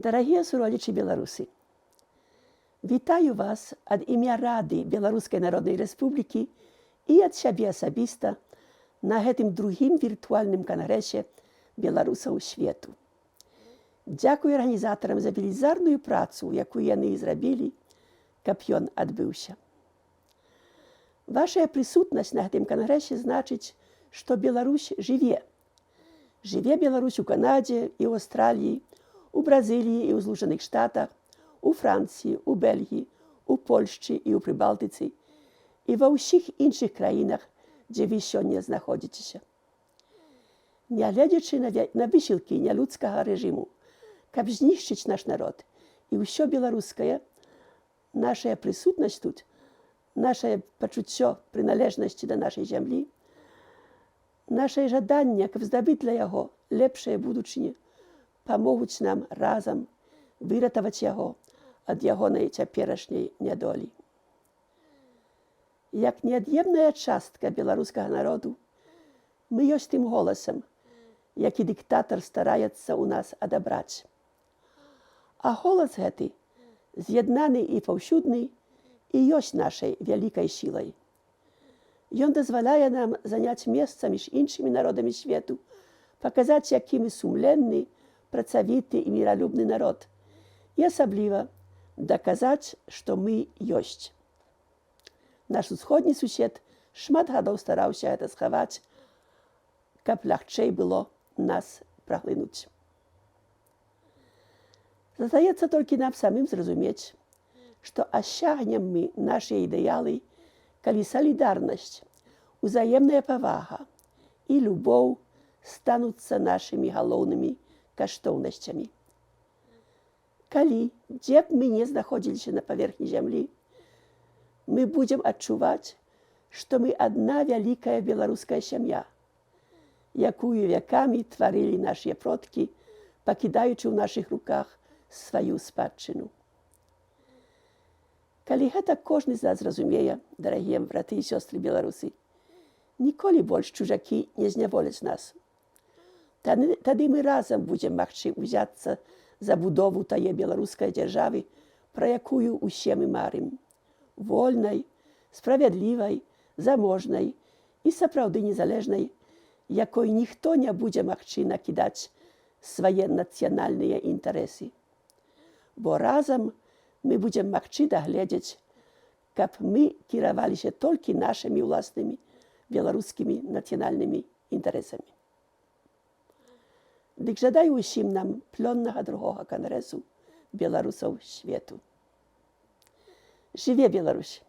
Дорогие суродичі Білорусі, вітаю вас від ім'я Ради Білоруської Народної Республіки і від себе особисто на гэтым другім віртуальным кангрэсе беларусаў свету. Дзякую арганізатарам за велізарную працу, якую яны зрабілі, каб ён адбыўся. Ваша прысутнасць на гэтым кангрэсе значыць, што Беларусь жыве. Жыве Беларусь у Канадзе і ў Аўстраліі, у Бразыліі і ў Злучаных Штатах, у Францыі, у Бельгіі, у Польшчы і ў Прыбалтыцы і ва ўсіх іншых краінах, дзе вы сёння знаходзіцеся. Нягледзячы на высілкі нялюдскага рэжыму, каб знішчыць наш народ і ўсё беларускае, наша прысутнасць тут, наше пачуццё прыналежнасці да нашай зямлі, наше жаданне, каб здабыць для яго лепшае будучыні, памогуць нам разам выратаваць яго ад ягонай цяперашняй нядолі. Як неад'емная частка беларускага народу, мы ёсць тым голасам, які дыктатар стараецца ў нас адабраць. А голас гэты, з'яднаны і паўсюдны, і ёсць нашай вялікай сілай. Ён дазваляе нам заняць месца між іншымі народамі свету, паказаць, які мы сумленны, працавіты і міралюбны народ, і асабліва даказаць, што мы ёсць. Наш усходні сусед шмат гадоў стараўся гэта схаваць, каб лягчэй было нас праглынуць. Застаецца толькі нам самым зразумець, што асягнем мы нашыя ідэалы, калі салідарнасць, узаемная павага і любоў стануцца нашымі галоўнымі каштоўнасцямі. Калі, дзе б мы не знаходзіліся на паверхні зямлі, мы будзем адчуваць, што мы адна вялікая беларуская сям'я, якую вякамі тварылі нашыя продкі, пакідаючы ў нашых руках сваю спадчыну. Калі гэта кожны з нас зразумее, дарагія браты і сёстры беларусы, ніколі больш чужакі не зняволяць нас. Тады мы разам будзем магчы ўзяцца за будову тае беларускай дзяржавы, пра якую ўсе мы марым. Вольнай, справядлівай, заможнай і сапраўды незалежнай, якой ніхто не будзе магчы накідаць свае нацыянальныя інтарэсы. Бо разам мы будзем магчы дагледзець, каб мы кіраваліся толькі нашымі ўласнымі беларускімі нацыянальнымі інтарэсамі. Дык жадаю ўсім нам плённага другога кангрэсу беларусаў свету. Жыве Беларусь!